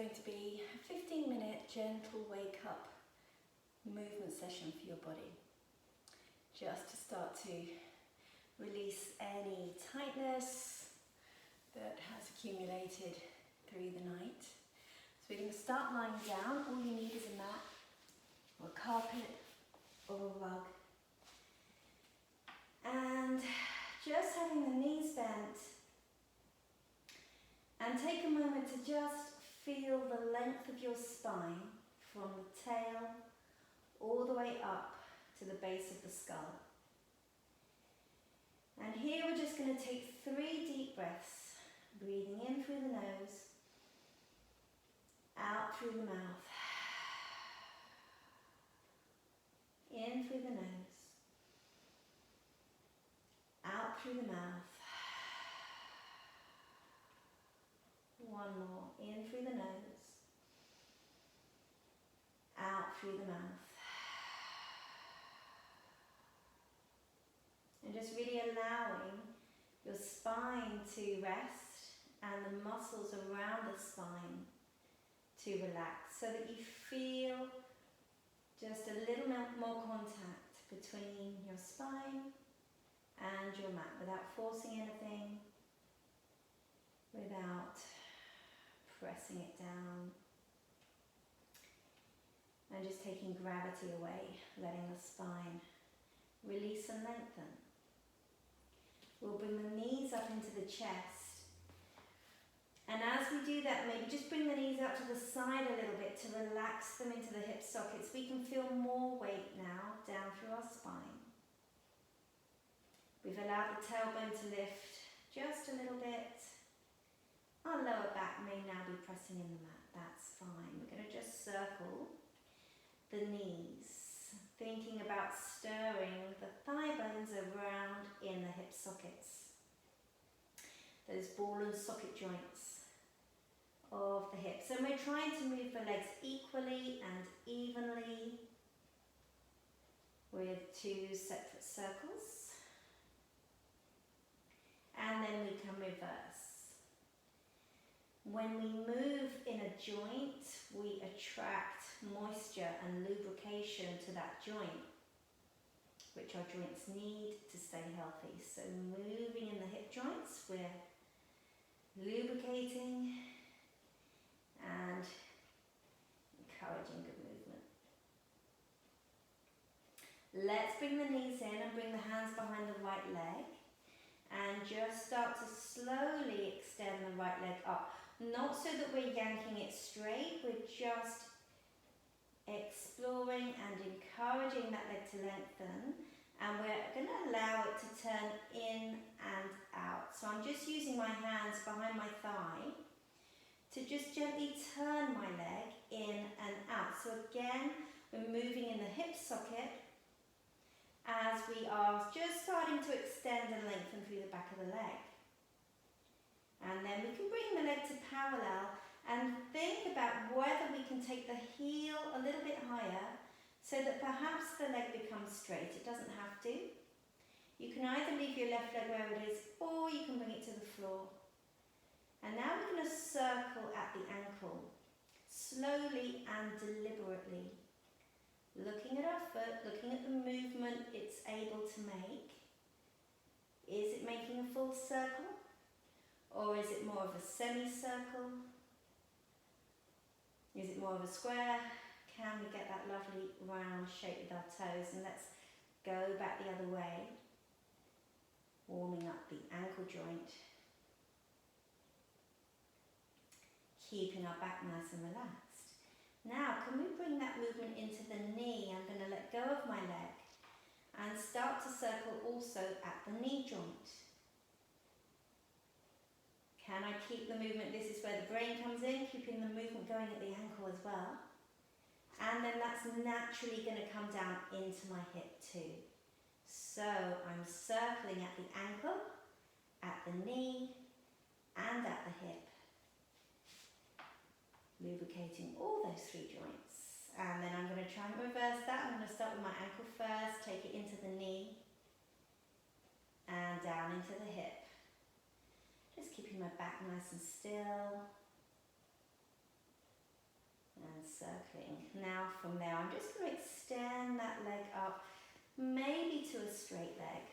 going to be a 15-minute gentle wake-up movement session for your body. Just to start to release any tightness that has accumulated through the night. So we're going to start lying down. All you need is a mat or a carpet or a rug. And just having the knees bent. And take a moment to just feel the length of your spine from the tail all the way up to the base of the skull. And here we're just going to take 3 deep breaths, breathing in through the nose, out through the mouth, in through the nose, out through the mouth. One more, in through the nose, out through the mouth. And just really allowing your spine to rest and the muscles around the spine to relax so that you feel just a little more contact between your spine and your mat without forcing anything, without pressing it down, and just taking gravity away, letting the spine release and lengthen. We'll bring the knees up into the chest, and as we do that, maybe just bring the knees out to the side a little bit to relax them into the hip sockets. We can feel more weight now down through our spine. We've allowed the tailbone to lift just a little bit. Our lower back may now be pressing in the mat, that's fine. We're going to just circle the knees, thinking about stirring the thigh bones around in the hip sockets. Those ball and socket joints of the hips. And we're trying to move the legs equally and evenly with 2 separate circles. And then we can reverse. When we move in a joint, we attract moisture and lubrication to that joint, which our joints need to stay healthy. So moving in the hip joints, we're lubricating and encouraging good movement. Let's bring the knees in and bring the hands behind the right leg and just start to slowly extend the right leg up. Not so that we're yanking it straight, we're just exploring and encouraging that leg to lengthen, and we're going to allow it to turn in and out. So I'm just using my hands behind my thigh to just gently turn my leg in and out. So again, we're moving in the hip socket as we are just starting to extend and lengthen through the back of the leg. And then we can bring the leg to parallel and think about whether we can take the heel a little bit higher so that perhaps the leg becomes straight. It doesn't have to. You can either leave your left leg where it is or you can bring it to the floor. And now we're going to circle at the ankle, slowly and deliberately. Looking at our foot, looking at the movement it's able to make. Is it making a full circle? Or is it more of a semicircle? Is it more of a square? Can we get that lovely round shape with our toes? And let's go back the other way, warming up the ankle joint, keeping our back nice and relaxed. Now, can we bring that movement into the knee? I'm going to let go of my leg and start to circle also at the knee joint. Can I keep the movement? This is where the brain comes in, keeping the movement going at the ankle as well. And then that's naturally going to come down into my hip too. So I'm circling at the ankle, at the knee, and at the hip. Lubricating all those 3 joints. And then I'm going to try and reverse that. I'm going to start with my ankle first, take it into the knee, and down into the hip. Just keeping my back nice and still. circling. Now from there, I'm just going to extend that leg up, maybe to a straight leg.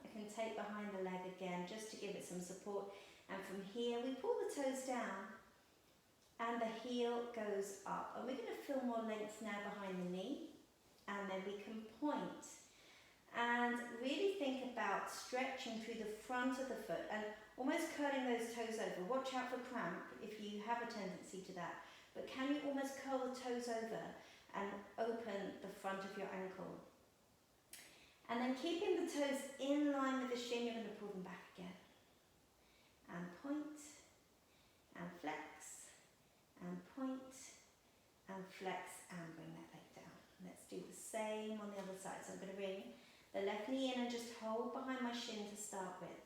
I can take behind the leg again just to give it some support. And from here, we pull the toes down and the heel goes up. And we're going to feel more length now behind the knee. And then we can point. And really think about stretching through the front of the foot and almost curling those toes over. Watch out for cramp if you have a tendency to that. But can you almost curl the toes over and open the front of your ankle? And then keeping the toes in line with the shin, you're going to pull them back again. And point, and flex, and point, and flex, and bring that leg down. Let's do the same on the other side. So I'm going to bring the left knee in and just hold behind my shin to start with.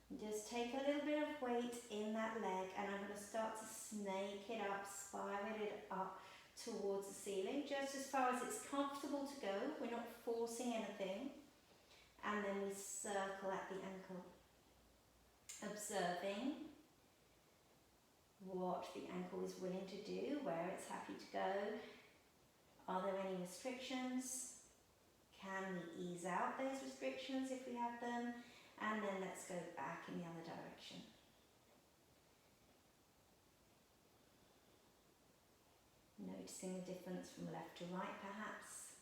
And just take a little bit of weight in that leg and I'm going to start to snake it up, spiral it up towards the ceiling, just as far as it's comfortable to go. We're not forcing anything. And then we circle at the ankle, observing what the ankle is willing to do, where it's happy to go. Are there any restrictions? Can we ease out those restrictions if we have them? And then let's go back in the other direction. Noticing the difference from left to right perhaps.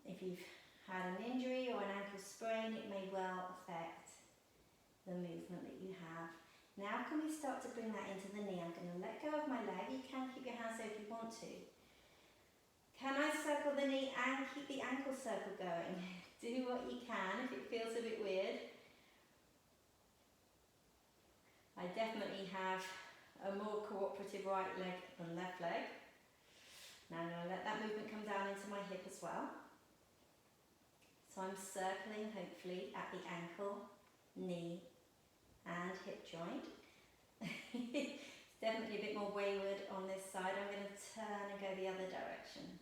If you've had an injury or an ankle sprain, it may well affect the movement that you have. Now can we start to bring that into the knee? I'm going to let go of my leg. You can keep your hands there if you want to. Can I circle the knee and keep the ankle circle going? Do what you can if it feels a bit weird. I definitely have a more cooperative right leg than left leg. Now I'm going to let that movement come down into my hip as well. So I'm circling hopefully at the ankle, knee and hip joint. It's definitely a bit more wayward on this side. I'm going to turn and go the other direction.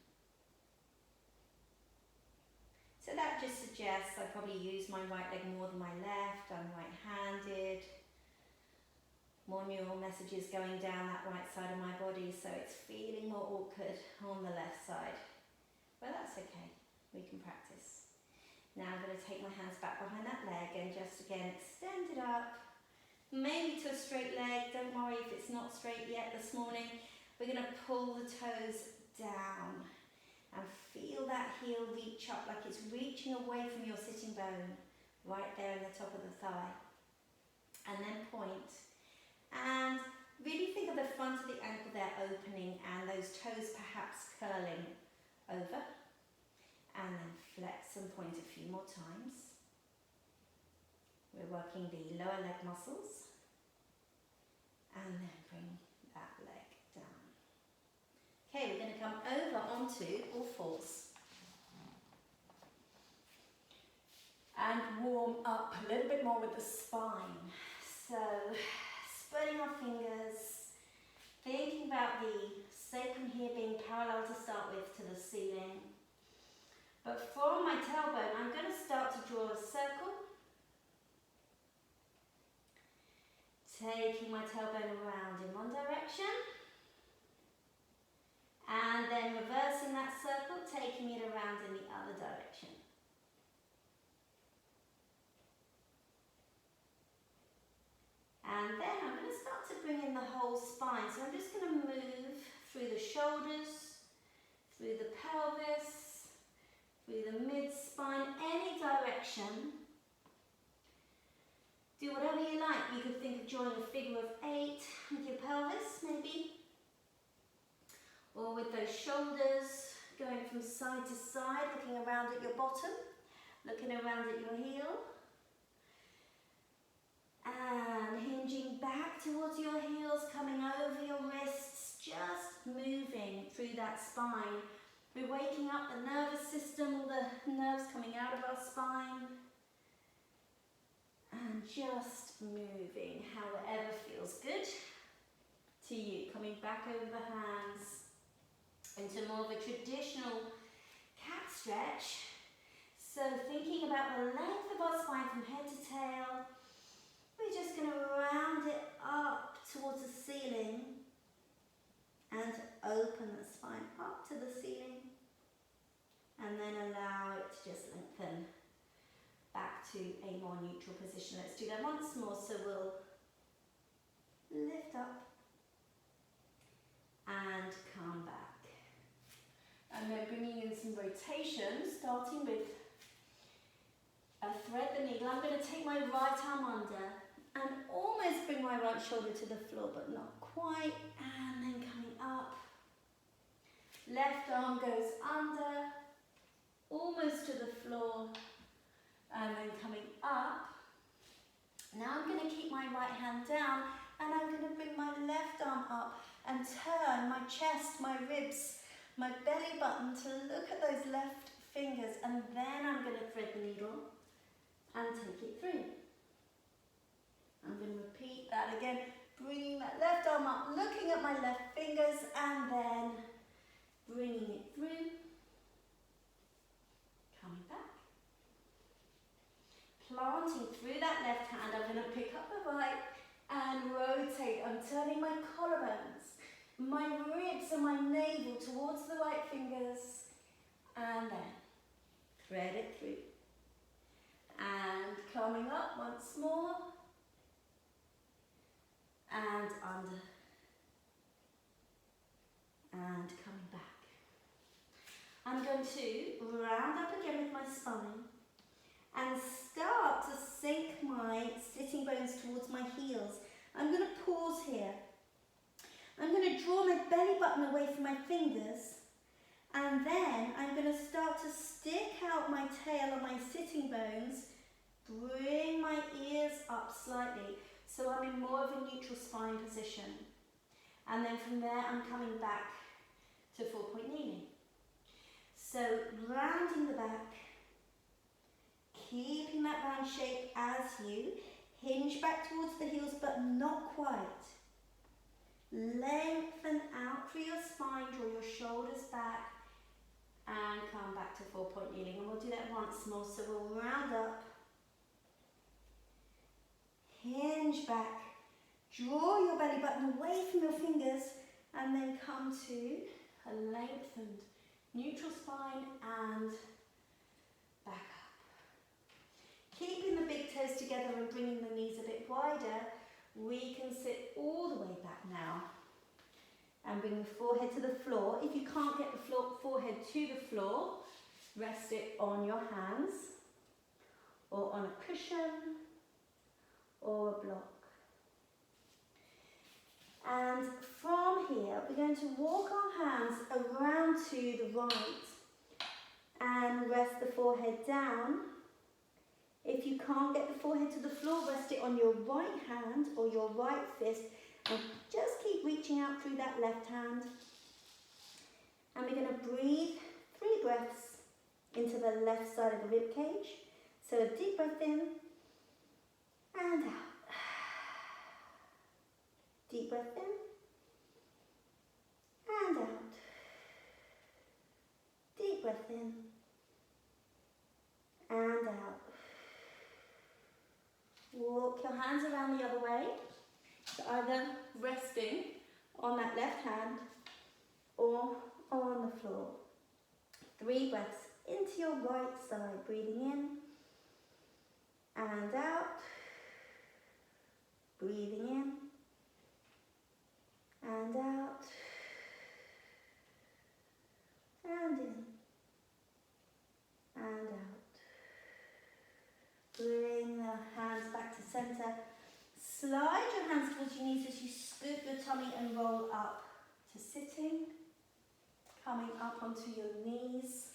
So that just suggests I probably use my right leg more than my left. I'm right-handed. More neural messages going down that right side of my body, so it's feeling more awkward on the left side. But that's okay, we can practice. Now I'm going to take my hands back behind that leg and just again extend it up. Maybe to a straight leg, don't worry if it's not straight yet this morning. We're going to pull the toes down. And feel that heel reach up like it's reaching away from your sitting bone, right there in the top of the thigh. And then point. And really think of the front of the ankle there opening and those toes perhaps curling over. And then flex and point a few more times. We're working the lower leg muscles. And then bring that leg down. Okay, we're going to come over onto all fours. And warm up a little bit more with the spine. So, spreading our fingers, thinking about the sacrum here being parallel to start with to the ceiling. But from my tailbone, I'm going to start to draw a circle. Taking my tailbone around in one direction. And then reversing that circle, taking it around in the other direction. And then I'm going to start to bring in the whole spine. So I'm just going to move through the shoulders, through the pelvis, through the mid-spine, any direction. Do whatever you like. You could think of drawing a figure of 8 with your pelvis, maybe. Or with those shoulders going from side to side, looking around at your bottom, looking around at your heel. And hinging back towards your heels, coming over your wrists, just moving through that spine. We're waking up the nervous system, all the nerves coming out of our spine. And just moving however feels good to you. Coming back over the hands into more of a traditional cat stretch. So thinking about the length of our spine from head to tail, we're just going to round it up towards the ceiling and open the spine up to the ceiling, and then allow it to just lengthen back to a more neutral position. Let's do that once more. So we'll lift up and come back. And then bringing in some rotation, starting with a thread the needle. I'm going to take my right arm under and almost bring my right shoulder to the floor, but not quite. And then coming up. Left arm goes under, almost to the floor, and then coming up. Now I'm going to keep my right hand down, and I'm going to bring my left arm up and turn my chest, my ribs, my belly button to look at those left fingers, and then I'm going to thread the needle and take it through. I'm going to repeat that again, bringing that left arm up, looking at my left fingers, and then bringing it through, coming back. Planting through that left hand, I'm going to pick up the right and rotate. I'm turning my collarbones, my ribs and my navel towards the right fingers, and then thread it through. And coming up once more, and under, and coming back. I'm going to round up again with my spine and start to sink my sitting bones towards my heels. I'm going to pause here. I'm going to draw my belly button away from my fingers, and then I'm going to start to stick out my tail and my sitting bones, bring my ears up slightly, so I'm in more of a neutral spine position. And then from there I'm coming back to 4-point kneeling. So rounding the back, keeping that round shape as you hinge back towards the heels, but not quite. Lengthen out through your spine, draw your shoulders back, and come back to 4-point kneeling. And we'll do that once more. So we'll round up, hinge back, draw your belly button away from your fingers, and then come to a lengthened neutral spine and back up. Keeping the big toes together and bringing the knees a bit wider, we can sit all the way back now and bring the forehead to the floor. If you can't get the forehead to the floor, rest it on your hands or on a cushion or a block. And from here, we're going to walk our hands around to the right and rest the forehead down. If you can't get the forehead to the floor, rest it on your right hand or your right fist, and just keep reaching out through that left hand. And we're going to breathe 3 breaths into the left side of the rib cage. So a deep breath in and out. Deep breath in and out. Deep breath in and out. Walk your hands around the other way, so either resting on that left hand or on the floor. 3 breaths into your right side, breathing in and out, breathing in and out, and in and out. Bring the hands back to center. Slide your hands towards your knees as you scoop your tummy and roll up to sitting. Coming up onto your knees.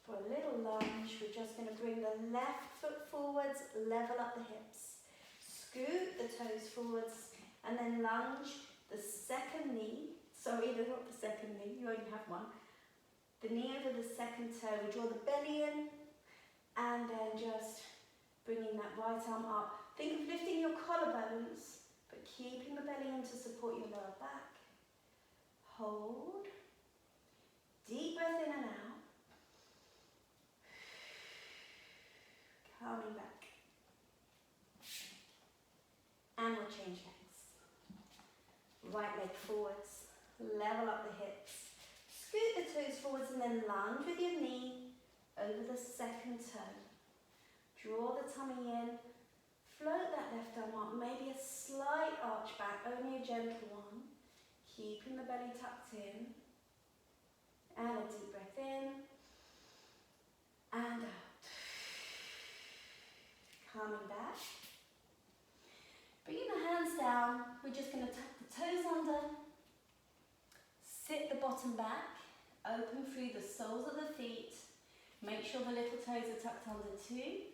For a little lunge, we're just going to bring the left foot forwards, level up the hips. Scoot the toes forwards and then lunge the second knee. Sorry, not the second knee, you only have one. The knee over the second toe. We draw the belly in. And then just bringing that right arm up. Think of lifting your collarbones, but keeping the belly in to support your lower back. Hold. Deep breath in and out. Coming back. And we'll change legs. Right leg forwards, level up the hips. Scoot the toes forwards and then lunge with your knee over the second toe. Draw the tummy in, float that left arm up, maybe a slight arch back, only a gentle one. Keeping the belly tucked in. And a deep breath in and out. Coming back. Bringing the hands down, we're just going to tuck the toes under. Sit the bottom back, open through the soles of the feet. Make sure the little toes are tucked under too.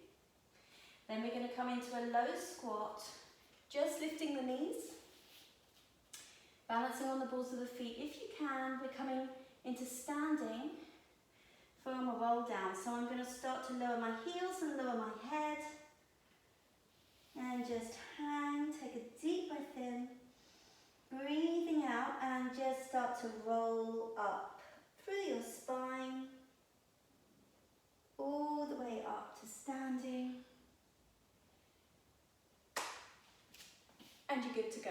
Then we're going to come into a low squat, just lifting the knees, balancing on the balls of the feet. If you can, we're coming into standing from a roll down. So I'm going to start to lower my heels and lower my head. And just hang, take a deep breath in, breathing out, and just start to roll up through your spine, all the way up to standing. And you're good to go.